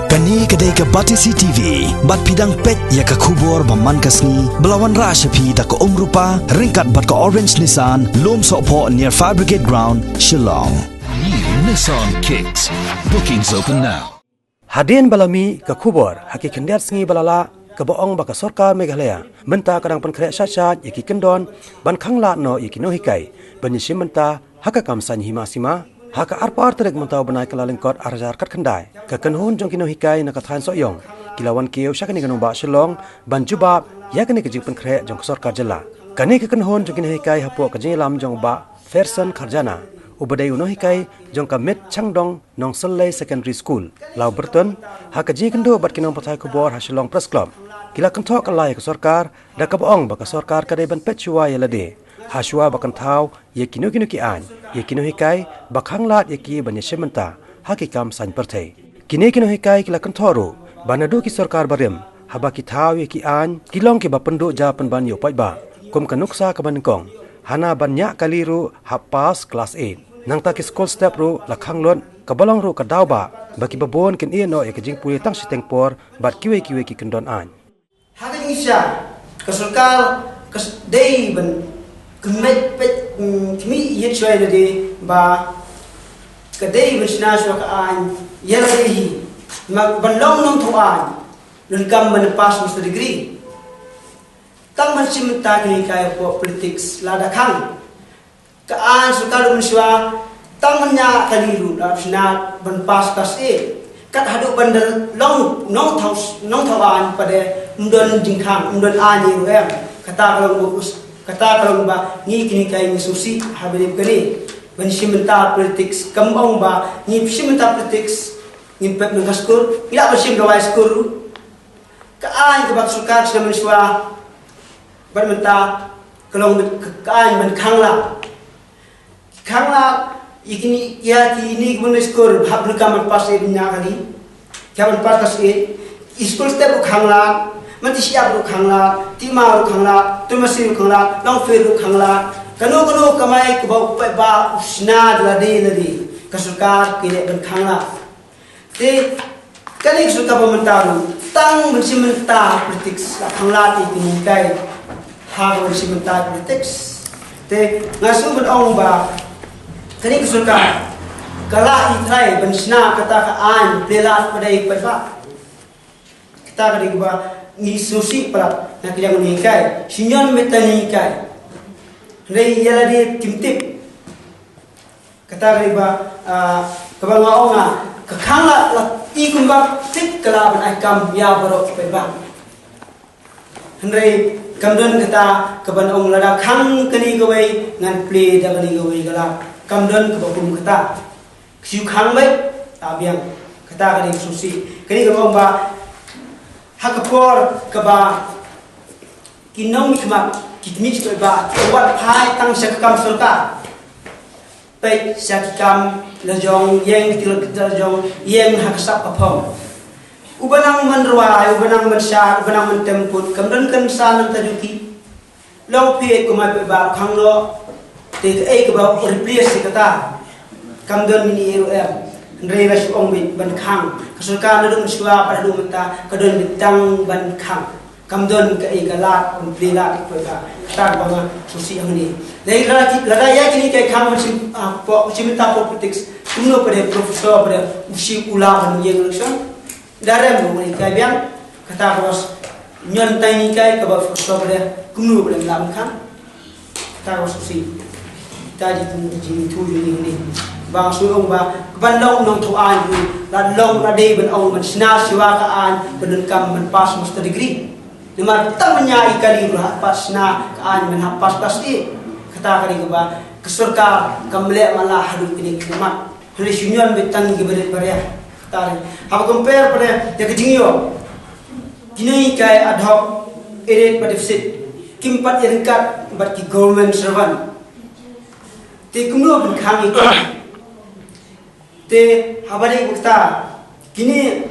Kani kedai ke Batisi TV, bat pidang pet ya ke kubur baman kasni, belawan rasyapi tak ke rupa, ringkat bat ke Orange Nissan, lom sokpo near Fire Brigade Ground, Shillong. New Nissan Kicks. Bookings open now. Hadin balami ke kubur, haki kendiat sengi balala, ke boong baka sorkar Meghalaya, menta kadang penkrek syat-syat, yaki kendon, ban kangla no yaki no hikai, banyisim menta, haka kamsan hima-sima, haka arpar terek mentau benai kelalengkot arjar kat kendai, ke kenhun jong kino hikai na kathan soyong, kilawan kieu syakani kanong ba Shillong, ban jubab, yakani kejing penkrek jong sorkar jela. Kani ke kenhun jong kino hikai hapo kejing lam jong ba Fersen Karjana, ubadai uno hikai jong ka Mit Changdong nong Selai Secondary School, Lau Berton, haka jing kendo bat kinong patai kubur ha Shillong Press Club. Kila kentok kalai ke sorkar, da ka boong baka sorkar kadai ban petchua yalade. Haswa bakan tau, ye kino ki an, ye kino hikai, bakhang lat ye ki banya shementa, hakikam san pertai. Kini kino hikai kila kentoru, banadu ki sorkar barim, haba ki tau ye ki an, kilong ki bapendu ja penban yo ba, kum kanuksa ke banengkong, hana banyak kaliru hapas kelas 8. Nang ta ki school step ru lakhang lon, kabalong ru kadau ba, baki babon kin ie no ye kejing puli tang sitengpor, bat kiwe ki kendon an. Hakin isya, kesorkar kesdei ben kemet pet kimi yet shwai de ba kadai bersna shwa ka an yelahi mag banlong nong thuan nun kam man pass master degree tang man sim ta ni kai po politics lada khang ka an sukar mun shwa tang man nya kaliru da sna ban pass kas e kat hadu bandal long nong thuan pada mundon jingkhang mundon ani ruem kata kalau ba ni kini kai ni susi habib kani ban simenta politics kamong ba ni simenta politics ni pep ng school ila ba sim dawai school kaan ke bak sukar sa manswa ban menta kalau kaan ban khangla ikini ya ki ni ban school hablu kam pas e nya kali kaban pas e school step khangla Mati siap ru khangla, tima ru khangla, tumasi ru khangla, long fe ru khangla. Kanu kamai ke bau ba usna ladi kasurkar kile ban khangla. Te kali surkar pementaru, tang mensi menta politics khangla ti kini kai ha mensi menta politics. Te ngasu ban ong ba kali surkar kala itrai ban sna kata ka an plela padai pa. Kita kali ba ni susi para nak yang nikai sinyon metani kai rei yala di timtip kata riba kabangaonga kakhangla la ikumba tik kalaban aikam ya baro peba hendrei kamdon kata kabanong lada khang kani gawai ngan play da kani gawai gala kamdon kabum kata siu khang bai abiang kata kani susi kani gawang ba hakapor kaba kinong mikma kitmich ba wat phai tang sakam sorka pe sakam lajong yeng tilajong yeng haksap apom ubanang manrwa ubanang mansar ubanang mentemput kamdan kan sanan tajuki long phe kuma ba khanglo te e ba replace kata kamdan mini em Rei ras ong ban khang kasurka na dum shwa para dum ta kadon bitang ban khang kamdon ka igala on plila ko ka ta banga susi angni dei lada ya kini kai khang sim po simta politics kumno pare professor pare usi ula ban yeng laksan dare mo ni kai biang kata bos nyon tai ni kai ka ba professor pare kumno pare lam khang ta bos susi ta ji tu ni bang suong ba ban long nong thuan la long la de ban ong man sna siwa ka an ban kam man pass master degree ni mar tam nya ikali ra pas na ka an man pas pasti kata kali ba kesurka kamle mala hadu kini kemat hali sunyon betang ge bare bare kata ha compare pada ya kejingyo kini kai ad hoc edit pada deficit kimpat yang kat bat ki government servant te kumno ban khami te habari bukta kini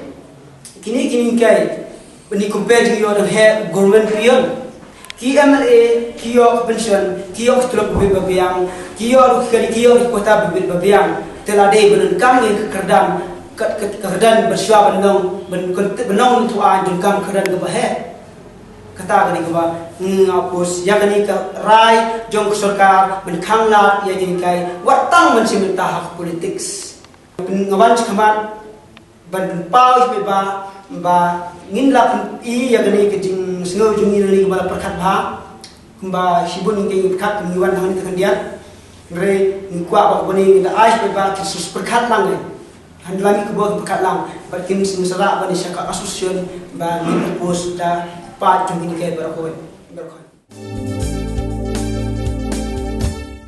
kai ni compare yo he government pion ki MLA ki yo pension ki yo tulok bibiang ki yo kali ki yo kota bibiang telade benan kam ni kerdam kekedan bersua benong tuan jengkam kedan kebahe kata gani keba ngapus ya gani ke rai jong sarkar menkanglat ya gani kai watang mensimenta hak politik ngawan kaman ban pau ba nginla i ya gani ke jing sengo jungi ni kebala perkat ba kumba hibun ngi perkat ngiwan hang ni kandian re ngkwa ba bani da ais ba kisus perkat lang handlami kebo perkat lang ba kin sinsara ba ni syaka asusion ba ni pos da 8 jung ini kayak berkon.